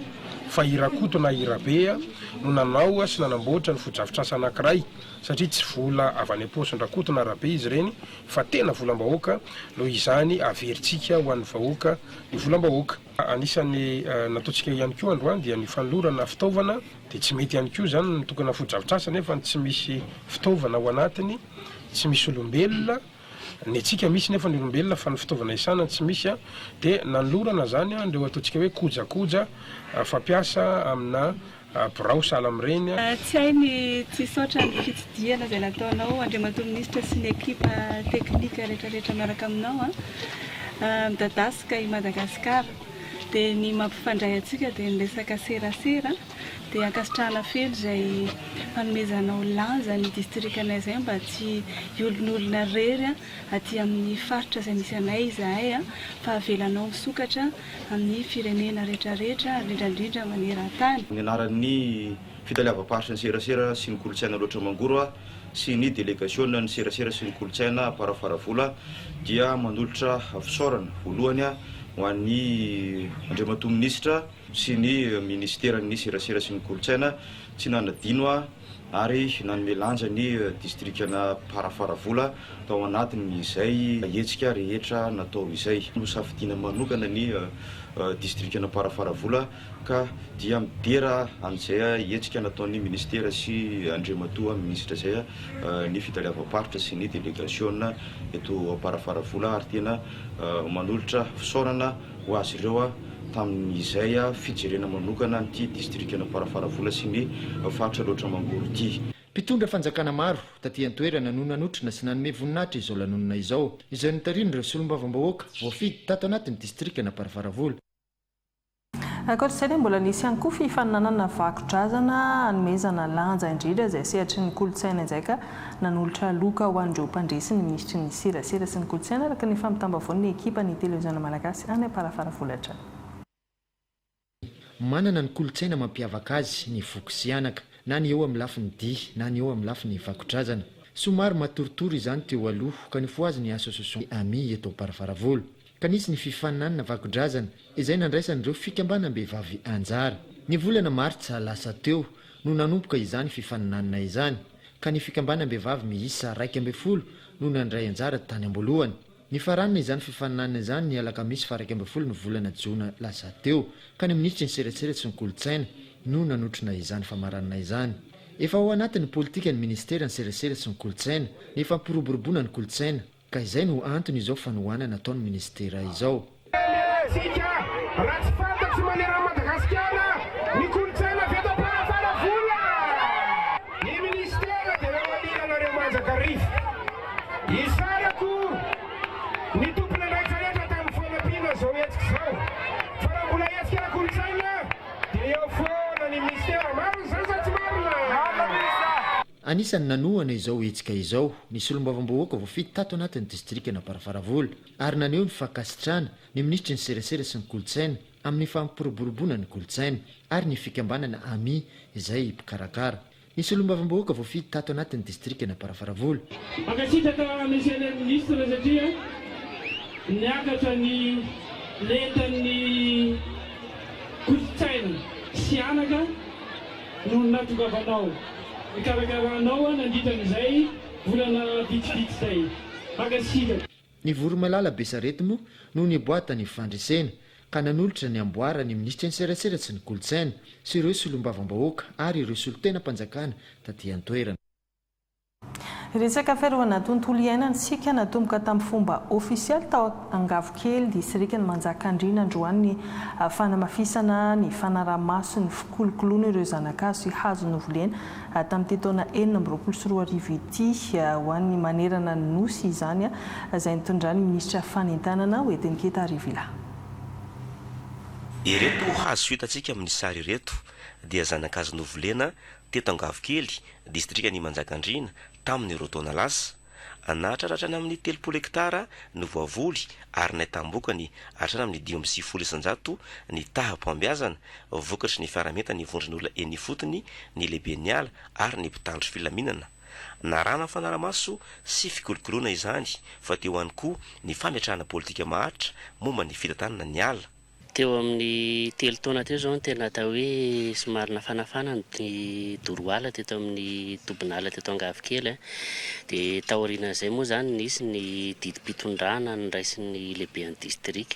Speaker 23: fa hirakoto na hirabe no nanao sy nanamboatra ny foto-drafitrasa anankiray, satria tsy vola avy any am-paosy rakoto na rabe izy ireny fa tena volam-bahoaka. Noho izany averintsika ho an'ny vahoaka ny volam-bahoaka. Anisan'ny nataontsika ihany koa androany dia ny fanolorana fitaovana dia tsy mety ihany koa zany ny tokana foto-drafitrasa nefa tsy misy fitaovana ao anatiny, tsy misy olombelona. Ny antsika misy nefa ny olombelona fa ny fitaovana isanany tsy misy dia nanolorana zany ireo ataontsika hoe kojakoja fampiasa amina birao sahala amin'ireny.
Speaker 24: Tsy hay ny tsisotra ny fitsidihana izay nataonao Andriamatoa Minisitra sy ny ekipa teknika rehetrarehetra miaraka aminao midadasika i Madagasikara dia ny mampifandray atsika dia nyresaka serasera dia ankasitrahana fely izay fanomezanao lanja ny distrikanay izay mba tsy olon'olona rery aty amin'ny faritra izay misy anay izahay fa avelanao misokatra amin'ny firenena rehetrarehetra indrindra maneran-tany.
Speaker 3: Ny anaran'ny fitaliavam-paritra ny serasera sy ny kolotsaina loatra mangoro sy ny délégation ny serasera sy ny kolotsaina parafaravola dia manolotra fisaorana voalohany ho an'ny andriamatoa minisitra sy ny ministeran'ny serasera sy ny kolotsaina tsy nanadino ary nanome lanja ny distrikana parafaravola tao anatin'izay hetsika rehetra natao izay. Nosafidiana manokana ny distrikana parafaravola ka dia midera an'izay hetsika nataon'ny ministera sy andriamatoa minisitra zay ny fitaliavam-paritra sy ny délégation eto parafaravola ary tena manolotra fisaorana ho azy ireo tamin'izay fijerena manokana nyty distrikana parafaravola sy ny faritra loatra mangoro ity.
Speaker 22: Mpitondra fanjakana maro taty an-toerana no nanotrina sy nanome voninahitra izao lanonana izao izay nitariny ireo solombavambahoaka voafidy tato anatin'ny distrikana parafaravola.
Speaker 1: Ankoatr'izay mbola nisy ihany koa fifaninanana vakodrazana hanomezana lanja indrindra izay sehatry ny kolotsaina izay ka nanolotra loka ho an'ireo mpandresy ny ministry ny serasera sy ny kolotsaina araka ny famitambavon'ny ekipa ny televiziona malagasy any parafaravola hatrany.
Speaker 22: Manana ny kolotsaina mampiavaka azy ny foko sy anaka na ny eo amin'ny lafiny dia na ny eo amin'ny lafiny vakodrazana. Somary matoritory izany teo aloha ka nifoazy ny association ami eto parafaravola. Ka nisy ny fifaninanana vakodrazana izay nandraisan'ireo fikambanam-behivavy anjara. Ny volana martsa lasa teo no nanomboka izany fifaninanana izany ka ny fikambanam-behivavy miisa 12 no nandray anjara tany ambolohany. Ny faranana izany fifaninanana izany ny alakamisy 12 ny volana jona lasa teo ka ny ministry ny serasera sy ny kolotsaina no nanotrina izany famaranana izany. Efa ao anatin'ny politika ny ministera ny serasera sy ny kolotsaina ny fampiroboroboana ny kolotsaina ka izay no antony izao fanohanana nataon'ny ministera izao. Anisany nanohana izao hetsika izao ny solombavambahoaka voafidy tato anatin'ny distrikana parafaravola ary naneo ny fankasitrana ny ministry ny serasera sy ny kolotsaina amin'ny fampiroboroboana ny kolotsaina ary ny fikambanana ami izay mpikarakara. Ny solombavambahoaka voafidy tato anatin'ny distrikana parafaravola.
Speaker 5: Ankasitraka monsieur le ministre satria niakatra ny lentan'ny kolotsaina sy anaka no natongavanao. Ikarakaranao nandritran'izay volana vitsivitsy zay. Makasitraka.
Speaker 22: Ny voromalala Besarety moa no niboata ny fandresena ka nanolotra ny amboara ny ministry ny serasera sy ny kolotsaina sy ireo solombavambahoaka ary ireo solotena mpanjakana taty an-toerana.
Speaker 1: Resaka fiarovana tontolo iainana sika natomboka tamin'ny fomba ofisialy tao Angavokely distrikany Manjakandriana androany ny fanamafisana ny fanaraha-maso ny fikolokoloana ireo zanak'hazo sy hazo novolena tamin'ny taona 2024 ity ho an'ny manerana ny nosy izany izay nitondrany ministra fanentanana hoentin'ny Keta Rivila.
Speaker 14: Ireto hazo hitantsika amin'ny sary ireto dia zanak'hazo novolena teto Angavokely distrikany Manjakandriana tamin'ny roa taona lasa. Anatratrany amin'ny 30 hektara ny voavoly ary ny tambokany hatrany amin'ny 5,900 ny taham-pambiazana vokatry ny fiarametana ny vondron'olona eny fotony ny lehibe ny ala ary ny mpitandro filaminana. Narana fanaramaso sy fikolokoloana izany fa teo ihany koa ny fametrahana politika maharitra momba ny fitantanana ny ala.
Speaker 6: Teo amin'ny 3 taona teo zao tena atao hoe somary nafanafana ny doroala teto amin'ny tobinala teto Angavokely dia taorian'izay moa zany nisy ny didim-pitondrana ny raisin'ny lehibe ny distrika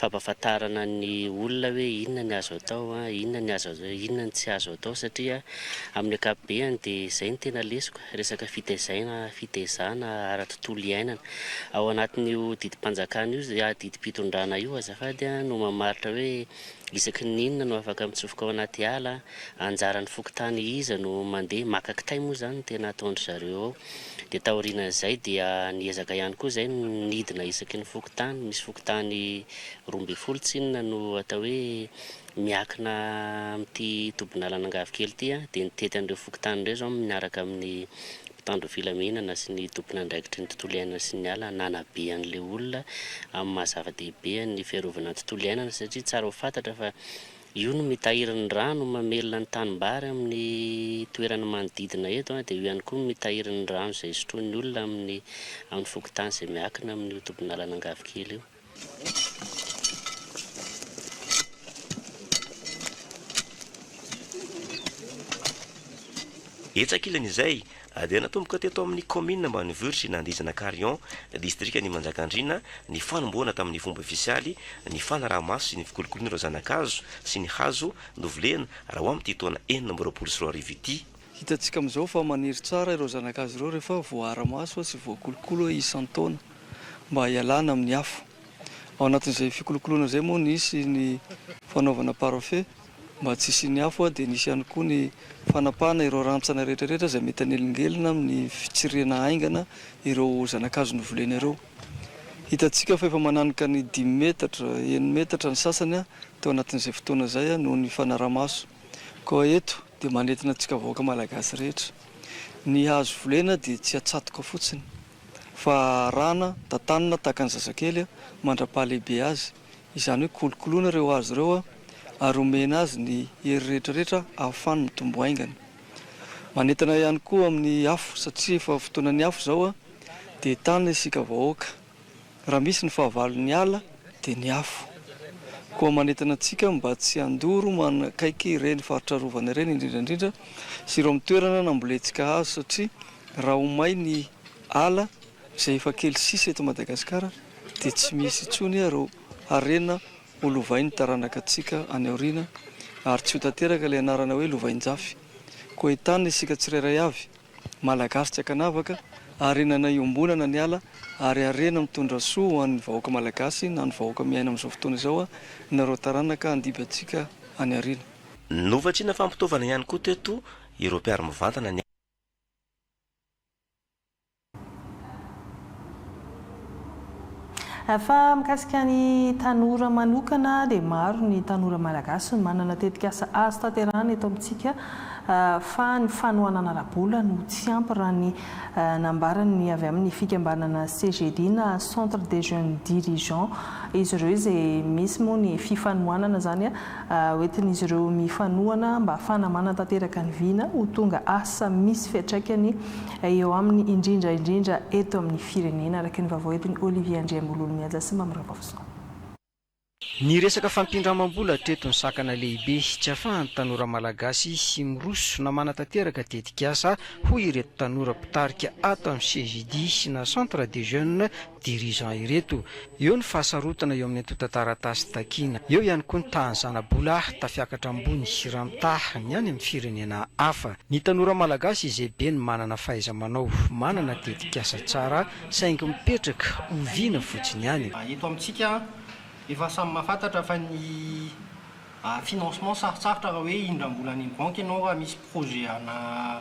Speaker 6: fampahafantarana ny olona hoe inona ny azo atao inona ny tsy azo atao satria amin'ny ankapobeny dia izay ny tena lesoko resaka fitezana ara-tontolo iainana ao anatin'io didim-panjakana io didim-pitondrana io azafady no dokam-barotra hoe isaky ninona no afaka mitsofoka ao anaty ala, anjaran'ny fokotany iza no mandeha makakitay moa zany tena ataondry zareo ao. Dia taorian'izay dia niezaka ihany koa zay nidina isaky ny fokotany, misy fokotany 12 tsinona no atao hoe miakina amin'ity tobin'alana Angavykely ity dia nitety an'ireo fokotany ireo zao miaraka amin'ny mpitandro filaminana sy ny tompona andraikitry ny tontolo iainana sy ny ala nanabe an'ilay olona amin'ny mahazava-dehibe ny fiarovana ny tontolo iainana, satria tsara ho fantatra fa io no mitahiry ny rano mamelona ny tanimbary amin'ny toerana manodidina eto dia io ihany koa mitahiry ny rano izay sotroin'ny olona amin'ny fokotany izay miakina amin'ny tobin'alana Angavykely io.
Speaker 14: Etsakilan'izay dia natomboka teto amin'ny commune Ambanivohitra sy Nandizana Carion distrika ny Manjakandriana ny fanomboana tamin'ny fomba ofisialy ny fanaraha-maso sy ny fikolokoloana ireo zanakazo sy ny hazo novolena raha ho amin'ity taona 2024 ity.
Speaker 2: Hitantsika amin'izao fa maniry tsara ireo zanakazo ireo rehefa voara-maso sy voakolokolo isan-taona mba hialana amin'ny afo. Ao anatin'izay fikolokoloana izay moa nisy ny fanaovana parafet mba tsy sy ny afo dia nisy ihany koa ny fanapahana ireo rantsana rehetrarehetra izay mety anelingelina amin'ny fitsirena aingana ireo zanakazo novolena ireo. Hitantsika fa efa mananika ny 10 metatra, 1 metatra ny sasany teo anatin'izay fotoana izay noho ny fanaraha-maso. Koa eto dia manentina antsika vahoaka malagasy rehetra. Ny hazo volena dia tsy atsatoka fotsiny fa rana tatanina tahaka ny zazakely mandra-pahalehibe azy. Izany hoe kolokoloana ireo hazo ireo ary omena azy ny hery rehetrarehetra ahafahany mitombo aingana. Manentana ihany koa amin'ny afo satria efa fotoanan'ny afo izao dia tany isika vahoaka. Raha misy ny fahavalon'ny ala dia ny afo. Koa manentana antsika mba tsy handoro manakaiky ireny faritra rovana ireny indrindrandrindra sy ireo amin'ny toerana namboletsika hazo satria raha homay ny ala izay efa kely sisa eto Madagasikara dia tsy misy intsony ireo harena ho lovainy taranaka antsika any aoriana ary tsy ho tanteraka ilay anarana hoe lovain-jafy. Koa hitany isika tsirairay avy malagasy tsy ankanavaka arenana iombonana ny ala ary arena mitondra soa ho an'ny vahoaka malagasy na ny vahoaka miaina amin'izao fotoana izao nareo taranaka handiby antsika any aoriana.
Speaker 14: Novatsiana fampitaovana ihany koa teto ireo mpiara-mivantana ny
Speaker 1: fa mikasika ny tanora manokana dia maro ny tanora malagasy no manana tetikasa azo tanterahana eto amintsika fa ny fanohanana ara-bola no tsy ampy raha ny nambarany avy amin'ny fikambanana CGD na Centre des Jeunes Dirigeants. Izy ireo izay misy moa ny fifanohanana zany hoentin'izy ireo mifanohana mba ahafahana manatanteraka ny viana ho tonga asa misy fiantraikany eo amin'ny indrindra eto amin'ny firenena araka ny vavaoetiny Olivier Andriambololo mihaja sy mamravavso.
Speaker 7: Ny resaka fampindramam-bola teto ny sakana lehibe tsy ahafahan'ny tanora malagasy sy miroso na manatanteraka tetikasa hoy ireto tanora mpitarika ato amin'ny CGD sy na Centre des Jeunes Dirigeants ireto. Eo ny fahasarotana eo amin'ny antotan-taratasy takina. Eo ihany koa ny tahanzana-bola tafiakatra ambony ramitah ny any amin'ny firenena hafa. Ny tanora malagasy izay be ny manana fahaiza-manao, manana tetikasa tsara saingy mipetraka oviana fotsiny ihany.
Speaker 8: Eto amintsika efa samy mahafantatra fa ny financement sarotsarotra raha hoe indram-bola ny banky ianao raha misy projet ana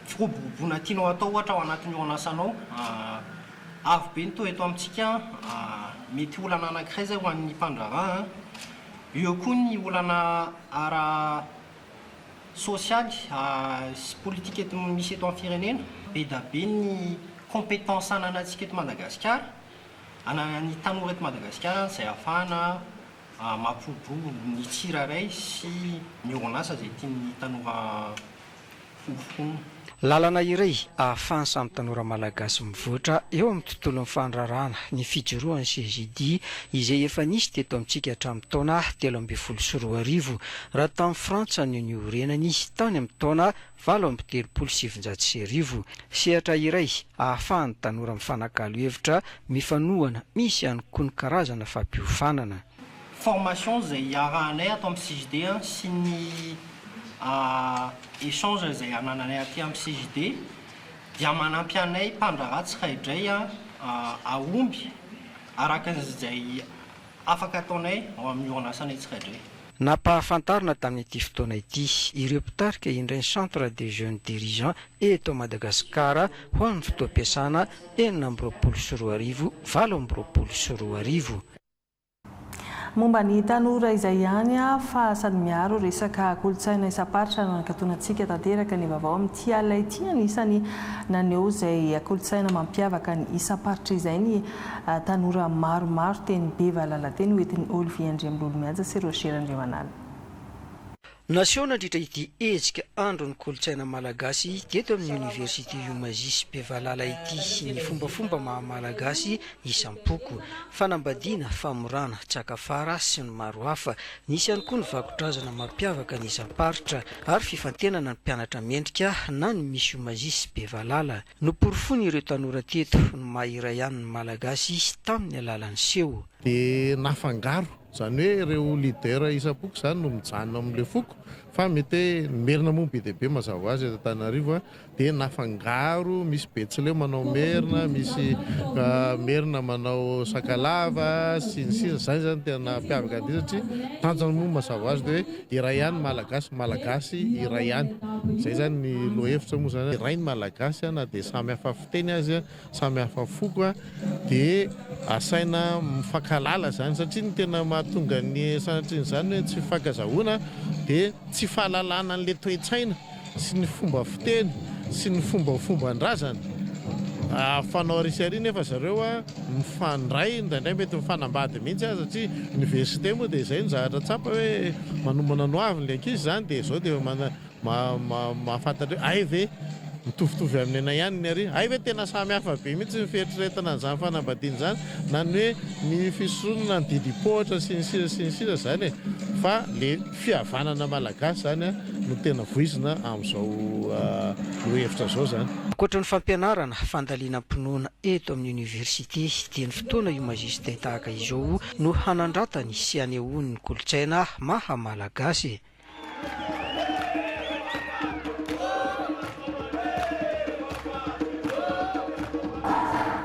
Speaker 8: firoborobona tianao atao ohatra ao anatin'ny oanasanao avo be ny to eto amintsika mety olana anankiray zay ho an'ny mpandraharaha. Eo koa ny olana ara sosialy sy politika eto misy eto amin'ny firenena be da be ny compétence ananantsika eto Madagasikara anany tanora eto Madagasikara izay ahafahana mampirobo ny tsiraray sy ny orinasa izay tian'ny tanora fofofono.
Speaker 7: Lalana iray ahafahany samy tanora malagasy mivoatra eo amin'ny tontolon'ny fandrarahana ny fijoroan'ny CGD izay efa nisy teto amintsika hatramin'ny taona 2024 raha tamin'ny Frantsa no niorenany tany amin'ny taona 2017. Sehatra iray ahafahan'ny tanora mifanakalo hevitra mifanohana misy ihany koa ny karazana fampiofanana.
Speaker 8: Formation izay arahanay ato amin'ny CGD sy ny échange izay anananay aty amin'ny CGD dia manampy anay mpandraharaha tsiraidray ahomby araka izay afaka ataonay ao amin'ny oanasanay tsirairay.
Speaker 7: Nampahafantarina tamin'ity fotoana ity ireo mpitarika indray centre des jeunes dirigeants eto Madagasikara ho amin'ny fotoam-piasana 4 7
Speaker 1: momba ny tanora izay ihany fa sady miaro resaka kolotsaina isaparitra no ankatoanantsika tanteraka ny vaovao amin'ity alina ity anisany naneho izay kolotsaina mampiavaka ny isaparitra izay ny tanora maromaro teny be valalateny hoentiny Olivier Andriambolimianja sy Roger Andriamanala.
Speaker 7: Naseho nandritra ity hetsika andro ny kolotsaina malagasy teto amin'ny Université Iomazisy Bevalala ity ny fombafomba maha-malagasy isam-poko, fanambadiana, famorana, tsakafara sy ny maro hafa. Nisy ihany koa ny vakotrazana mampiavaka ny isam-paritra ary fifantenana ny mpianatra mendrika na ny misy Iomazisy Bevalala. Noporofony ireo tanora teto ny mahira ihany ny malagasy tamin'ny alalan'ny seho.
Speaker 9: Dia nafangaro zany hoe ireo leader isa-poko zany no mijanona amin'ilay foko fa mety merina moa be dia be mazava azy eto Antananarivo dia nafangaro, misy Betsileo manao merina, misy merina manao sakalava sy ny sisa. Zany zany tena mpiavaka an'ity satria tanjona moa mazava azy dia hoe iray ihany malagasy iray ihany. Zay zany ny lohevitra moa zany iray ny malagasy na dia samy hafa fiteny azy, samy hafa foko dia asaina mifankalala zany satria ny tena mahatonga ny sanatriny zany hoe tsy fankazahoana dia tsy fahalalana an'ilay toe-tsaina sy ny fomba fiteny sy ny fombafomban-drazana. Fanao risary nefa zareo mifandray indraindray mety mifanambady mihitsy satria université moa dia izay nizahatra tsapa hoe manomana noavy ny ankizy zany dia izao dia mahafantatra hoe ay ve mitovitovy amin'ny ana ihany ny ary ay ve tena samy hafa be mihitsy miferitreretana an'izany fanambadiana zany na ny hoe ny fisonona ny didipohatra sy ny sisa zany fa le fihavanana malagasy zany no tena voizina amin'izao lohevitra zao zany.
Speaker 7: Ankoatra ny fampianarana, fandaliana-pinoana eto amin'ny université dia ny fotoana Iomazisy tahaka izao no hanandratany sy hanehoany ny kolotsaina maha-malagasy.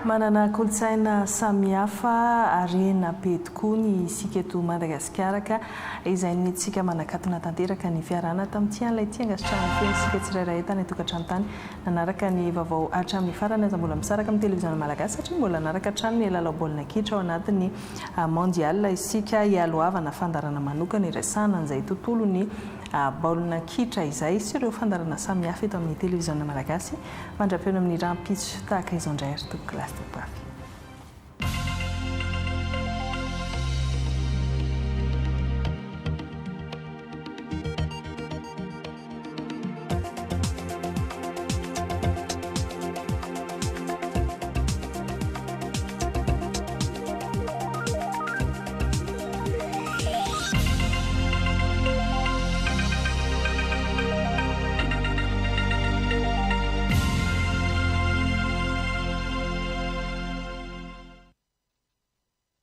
Speaker 1: Manana kolotsaina samihafa arena be tokoa ny isika eto Madagasikara ka izay nentsika manakatona tanteraka ny fiarana tamin'ity an'ilay ity angasitrana feny isika tsirairay tany tokantrano tany nanaraka ny vaovao hatramin'ny farany aza mbola misaraka amin'ny televiziona malagasy satria mbola nanaraka hatrany ny lalao baolina kitra ao anatin'ny mondial isika hialoavana fandarana manokana iresana an'izay tontolo ny baolina kitra izay sy ireo fandarana samihafa eto amin'ny televiziona malagasy mandrapiana amin'ny rampitso tahaka izao indray ary toko klasy toko